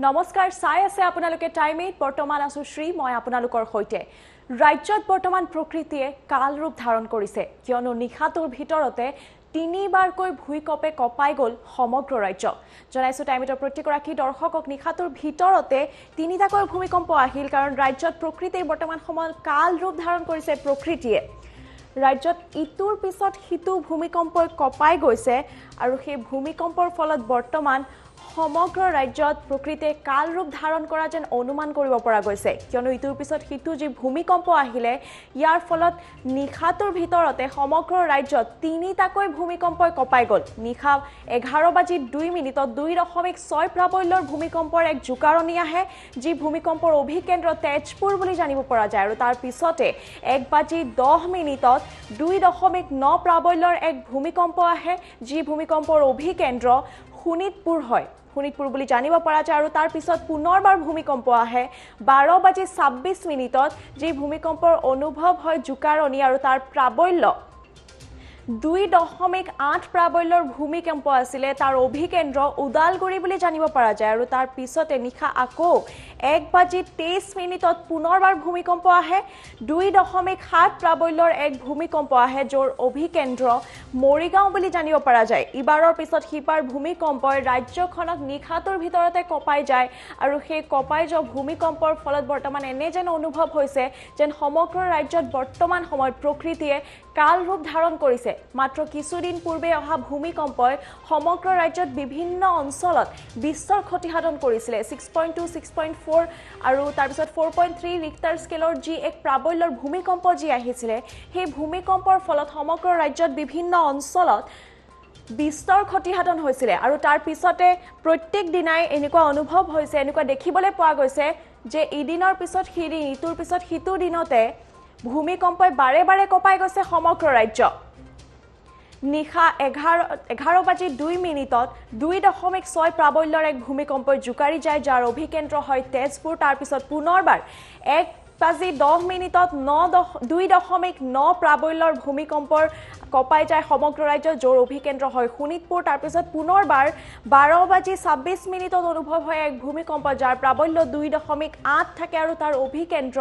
নমস্কাৰ চাই আছে আপোনালোকে টাইমেট বৰ্তমান আছো শ্ৰী মই আপোনালোকৰ হৈতে ৰাজ্যত বৰ্তমান প্ৰকৃতিয়ে কাল ৰূপ ধাৰণ কৰিছে কিয়নো নিখাটোৰ ভিতৰতে তিনিবাৰকৈ ভূমিকম্পে কপাই গল সমগ্ৰ ৰাজ্য জনাইছো টাইমেটৰ প্ৰতিগৰাকী দৰ্শকক নিখাটোৰ ভিতৰতে তিনিটাকৈ ভূমিকম্প আহিল কাৰণ ৰাজ্যত প্ৰকৃতিয়ে বৰ্তমান সময়ত কাল ৰূপ ধাৰণ কৰিছে প্ৰকৃতিয়ে ৰাজ্যত ইটোৰ পিছত হিতু ভূমিকম্পই কপাই গৈছে আৰু সেই ভূমিকম্পৰ ফলত বৰ্তমান সমগ্ৰ ৰাজ্যত প্ৰকৃতিয়ে কাল ৰূপ ধাৰণ কৰা যেন অনুমান কৰিব পৰা গৈছে কিয়নো ইটোৰ পিছত হিতু যি ভূমিকম্প আহিলে ইয়াৰ ফলত নিখাটোৰ ভিতৰতে সমগ্ৰ ৰাজ্যত তিনিটাকৈ ভূমিকম্পই কপাই গল নিখা 11:02 2.6 প্ৰাবল্যৰ ভূমিকম্পৰ এক জোকাৰণি আহে যি ভূমিকম্পৰ অভিকেন্দ্ৰ তেজপুৰ বুলি জানিব পৰা যায় আৰু তাৰ পিছতে 1:10 2.9 প্ৰাবল্যৰ এক ভূমিকম্প আহে যি ভূমিকম্পৰ অভিকেন্দ্ৰ শোণিতপুৰ হয় শোণিতপুৰ বুলি জানিব পৰা যায় আৰু তাৰ পিছত পুনৰবাৰ ভূমিকম্প আহে 12:26 যি ভূমিকম্পৰ অনুভৱ হয় জোকাৰণি আৰু তাৰ প্ৰাবল্য 2.8 প্ৰাবল্যৰ ভূমিকম্প আছিল তাৰ অভিকেন্দ্ৰ উদালগুৰি বুলি জানিব পৰা যায় আৰু তাৰ পিছতে নিখা আকৌ 1:23 পুনৰবাৰ ভূমিকম্প আহে 2.7 প্ৰাবল্যৰ এক ভূমিকম্প আহে যৰ অভিকেন্দ্ৰ মৰিগাঁও বুলি জানিব পৰা যায় ইবাৰৰ পিছত হিপাৰ ভূমিকম্পই ৰাজ্যখনক নিখাটোৰ ভিতৰতে কপাই যায় আৰু সেই কপাই যোৱা ভূমিকম্পৰ ফলত বৰ্তমান এনে যেন অনুভৱ হৈছে যেন সমগ্ৰ ৰাজ্যত বৰ্তমান সময়ত প্ৰকৃতিয়ে কাল ৰূপ ধাৰণ কৰিছে মাত্ৰ কিছুদিন পূৰ্বে অহা ভূমিকম্পই সমগ্ৰ ৰাজ্যত বিভিন্ন অঞ্চলত বিস্তৰ ক্ষতি সাধন কৰিছিল 6.2 6.4 আৰু তাৰ পিছত 4.3 ৰিক্টাৰ স্কেলৰ যি এক প্ৰাবল্যৰ ভূমিকম্প যি আহিছিল সেই ভূমিকম্পৰ ফলত সমগ্ৰ ৰাজ্যত বিভিন্ন অঞ্চলত বিস্তৰ ক্ষতি সাধন হৈছিল আৰু তাৰ পিছতে প্ৰত্যেক দিনাই এনেকুৱা অনুভৱ হৈছে এনেকুৱা দেখিবলৈ পোৱা গৈছে যে ইদিনৰ পিছত হিদিন ইটোৰ পিছত হিতু দিনতে ভূমিকম্পই বাৰে বাৰে কপাই গৈছে সমগ্ৰ ৰাজ্য নিখা 11:02 2.6 প্ৰাবল্যৰ এক ভূমিকম্পই জোকাৰি যায় যাৰ অভিকেন্দ্ৰ হয় তেজপুৰ তাৰ পিছত পুনৰবাৰ 1:10 2.9 প্ৰাবল্যৰ ভূমিকম্পৰ কপাই যায় সমগ্ৰ ৰাজ্যত যৰ অভিকেন্দ্ৰ হয় শোণিতপুৰ তাৰ পিছত পুনৰবাৰ 12:26 অনুভৱ হয় এক ভূমিকম্প যাৰ প্ৰাবল্য 2.8 থাকে আৰু তাৰ অভিকেন্দ্ৰ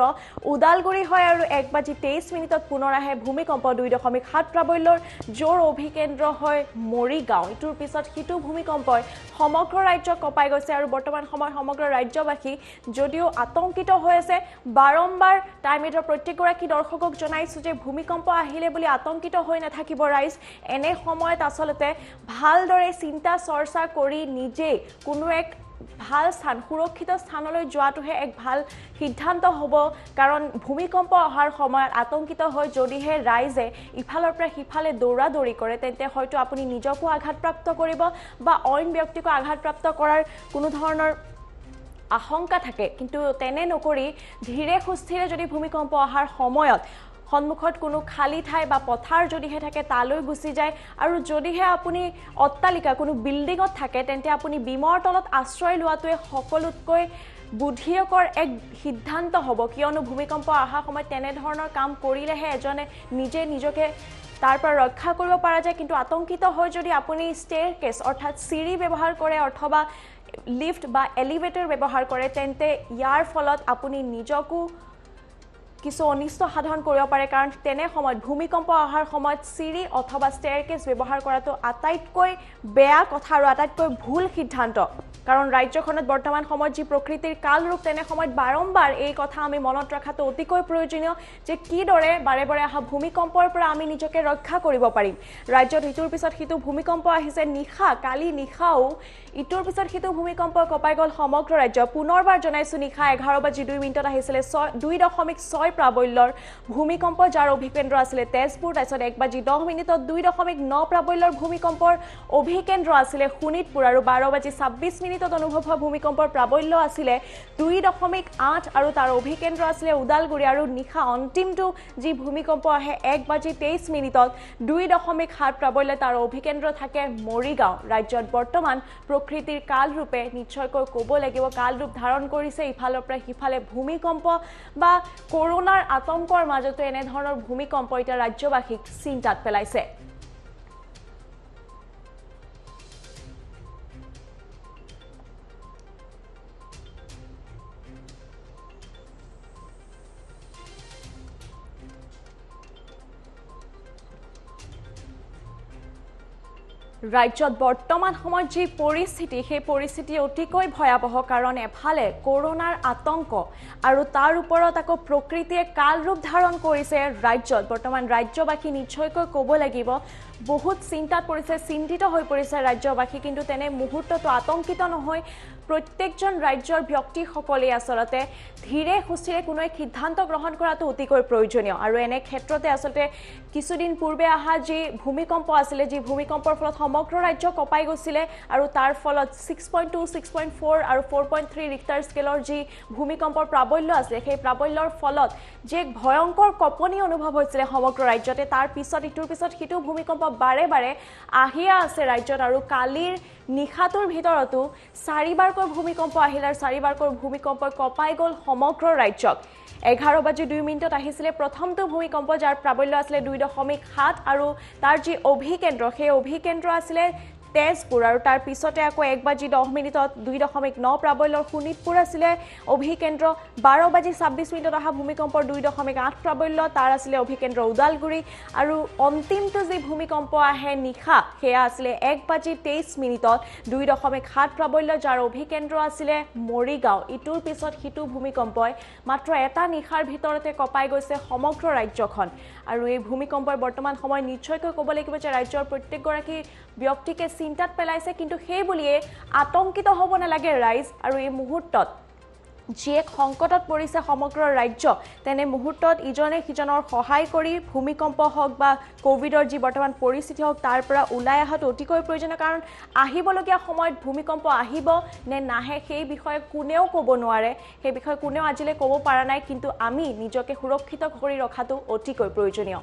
উদালগুৰি হয় আৰু 1:23 পুনৰ আহে ভূমিকম্প 2.7 প্ৰাবল্যৰ যৰ অভিকেন্দ্ৰ হয় মৰিগাঁও ইটোৰ পিছত হিতু ভূমিকম্পই সমগ্ৰ ৰাজ্য কপাই গৈছে আৰু বৰ্তমান সময় সমগ্ৰ ৰাজ্যবাসী যদিও আতংকিত হৈ আছে বাৰম্বাৰ টাইমেটৰ প্ৰত্যেকগৰাকী দৰ্শকক জনাইছো যে ভূমিকম্প আহিলে বুলি আতংকিত হৈ নাথাকিব ৰাইজ এনে সময়ত আসলতে ভালদৰে চিন্তা চৰ্চা কৰি নিজে কোনো এক ভাল স্থান সুৰক্ষিত স্থানলৈ যোৱাটোহে এক ভাল সিদ্ধান্ত হ'ব কাৰণ ভূমিকম্প অহাৰ সময়ত আতংকিত হৈ যদিহে ৰাইজে ইফালৰ পৰা সিফালে দৌৰা-দৌৰি কৰে তেন্তে হয়তো আপুনি নিজকো আঘাতপ্ৰাপ্ত কৰিব বা অইন ব্যক্তিকো আঘাতপ্ৰাপ্ত কৰাৰ কোনো ধৰণৰ আশংকা থাকে কিন্তু তেনে নকৰি ধীৰে সুস্থিৰে যদি ভূমিকম্প অহাৰ সময়ত সন্মুখত কোনো খালি ঠাই বা পথাৰ যদিহে থাকে তালৈ গুচি যায় আৰু যদিহে আপুনি অট্টালিকা কোনো বিল্ডিঙত থাকে তেন্তে আপুনি বিমৰ তলত আশ্ৰয় লোৱাটোৱে সকলোতকৈ বুদ্ধিয়কৰ এক সিদ্ধান্ত হ'ব কিয়নো ভূমিকম্প অহাৰ সময়ত তেনে ধৰণৰ কাম কৰিলেহে এজনে নিজে নিজকে তাৰ পৰা ৰক্ষা কৰিব পৰা যায় কিন্তু আতংকিত হৈ যদি আপুনি ষ্টেয়াৰকেছ অৰ্থাৎ চিৰি ব্যৱহাৰ কৰে অথবা লিফ্ট বা এলিভেটৰ ব্যৱহাৰ কৰে তেন্তে ইয়াৰ ফলত আপুনি নিজকো কিছু অনিষ্ট সাধন কৰিব পাৰে কাৰণ তেনে সময়ত ভূমিকম্প অহাৰ সময়ত চিৰি অথবা ষ্টেয়াৰকেছ ব্যৱহাৰ কৰাটো আটাইতকৈ বেয়া কথা আৰু আটাইতকৈ ভুল সিদ্ধান্ত কাৰণ ৰাজ্যখনত বৰ্তমান সময়ত যি প্ৰকৃতিৰ কাল ৰূপ তেনে সময়ত বাৰম্বাৰ এই কথা আমি মনত ৰখাটো অতিকৈ প্ৰয়োজনীয় যে কিদৰে বাৰে বাৰে অহা ভূমিকম্পৰ পৰা আমি নিজকে ৰক্ষা কৰিব পাৰিম ৰাজ্যত ইটোৰ পিছত সিটো ভূমিকম্প আহিছে নিশা কালি নিশাও ইটোৰ পিছত সিটো ভূমিকম্প কপাই গল সমগ্ৰ ৰাজ্য পুনৰবাৰ জনাইছো নিশা 11:02 আহিছিল 2.6 প্ৰাবল্যৰ ভূমিকম্প যাৰ অভিকেন্দ্ৰ আছিল তেজপুৰ তাৰপিছত 1:10 2.9 প্ৰাবল্যৰ ভূমিকম্পৰ অভিকেন্দ্ৰ আছিল শোণিতপুৰ আৰু 12:26 অনুভৱ হোৱা ভূমিকম্পৰ প্ৰাবল্য আছিল 2.8 আৰু তাৰ অভিকেন্দ্ৰ আছিল উদালগুৰি আৰু নিশা অন্তিমটো যি ভূমিকম্প আহে 1:23 2.7 প্ৰাবল্য তাৰ অভিকেন্দ্ৰ থাকে মৰিগাঁও ৰাজ্যত বৰ্তমান প্ৰকৃতিৰ কাল ৰূপে নিশ্চয়কৈ ক'ব লাগিব কাল ৰূপ ধাৰণ কৰিছে ইফালৰ পৰা সিফালে ভূমিকম্প বা কৰোনাৰ আতংকৰ মাজতে এনে ধৰণৰ ভূমিকম্প এতিয়া ৰাজ্যবাসীক চিন্তাত পেলাইছে ৰাজ্যত বৰ্তমান সময়ত যি পৰিস্থিতি সেই পৰিস্থিতি অতিকৈ ভয়াবহ কাৰণ এফালে কৰোনাৰ আতংক আৰু তাৰ ওপৰত আকৌ প্ৰকৃতিয়ে কাল ৰূপ ধাৰণ কৰিছে ৰাজ্যত বৰ্তমান ৰাজ্যবাসী নিশ্চয়কৈ ক'ব লাগিব বহুত চিন্তাত পৰিছে চিন্তিত হৈ পৰিছে ৰাজ্যবাসী কিন্তু তেনে মুহূৰ্তটো আতংকিত নহয় প্ৰত্যেকজন ৰাজ্যৰ ব্যক্তিসকলে আসলতে ধীৰে সুস্থিৰে কোনো এক সিদ্ধান্ত গ্ৰহণ কৰাটো অতিকৈ প্ৰয়োজনীয় আৰু এনে ক্ষেত্ৰতে আসলতে কিছুদিন পূৰ্বে আহা যি ভূমিকম্প আছিল যি ভূমিকম্পৰ ফলত সমগ্ৰ ৰাজ্য কঁপাই গৈছিলে আৰু তাৰ ফলত 6.2 6.4 আৰু 4.3 ৰিক্টাৰ স্কেলৰ যি ভূমিকম্পৰ প্ৰাবল্য আছে সেই প্ৰাবল্যৰ ফলত যে ভয়ংকৰ কঁপনি অনুভৱ হৈছিল সমগ্ৰ ৰাজ্যতে তাৰ পিছত ইটোৰ পিছত সিটো ভূমিকম্প বাৰে বাৰে আহিয়া আছে ৰাজ্যত আৰু কালিৰ নিখাতুৰ ভিতৰতো চাৰিবাৰকৈ ভূমিকম্প আহিল আৰু চাৰিবাৰকৈ ভূমিকম্পই কঁপাই গ'ল সমগ্ৰ ৰাজ্যক 11:02 আহিছিলে প্ৰথমটো ভূমিকম্প যাৰ প্ৰাবল্য আছিল 2.7 আৰু তাৰ যি অভিকেন্দ্ৰ সেই অভিকেন্দ্ৰ আছিল তেজপুৰ আৰু তাৰ পিছতে আকৌ 1:10 2.9 প্ৰাবল্যৰ শোণিতপুৰ আছিল অভিকেন্দ্ৰ 12:26 অহা ভূমিকম্পৰ 2.8 প্ৰাবল্য তাৰ আছিল অভিকেন্দ্ৰ উদালগুৰি আৰু অন্তিমটো যি ভূমিকম্প আহে নিখা সেয়া আছিল 1:23 2.7 প্ৰাবল্য যাৰ অভিকেন্দ্ৰ আছিল মৰিগাঁও ইটোৰ পিছত সিটো ভূমিকম্পই মাত্ৰ এটা নিখাৰ ভিতৰতে কঁপাই গৈছে সমগ্ৰ ৰাজ্যখন আৰু এই ভূমিকম্পৰ বৰ্তমান সময় নিশ্চয়কৈ ক'ব লাগিব যে ৰাজ্যৰ প্ৰত্যেকগৰাকী ব্যক্তিকে চিন্তাত পেলাইছে কিন্তু সেই বুলিয়ে আতংকিত হ'ব নালাগে ৰাইজ আৰু এই মুহূৰ্তত যি এক সংকটত পৰিছে সমগ্ৰ ৰাজ্য তেনে মুহূৰ্তত ইজনে সিজনৰ সহায় কৰি ভূমিকম্প হওক বা কোভিডৰ যি বৰ্তমান পৰিস্থিতি হওক তাৰ পৰা ওলাই অহাটো অতিকৈ প্ৰয়োজনীয় কাৰণ আহিবলগীয়া সময়ত ভূমিকম্প আহিব নে নাহে সেই বিষয়ে কোনেও ক'ব নোৱাৰে সেই বিষয়ে কোনেও আজিলৈ ক'ব পৰা নাই কিন্তু আমি নিজকে সুৰক্ষিত কৰি ৰখাটো অতিকৈ প্ৰয়োজনীয়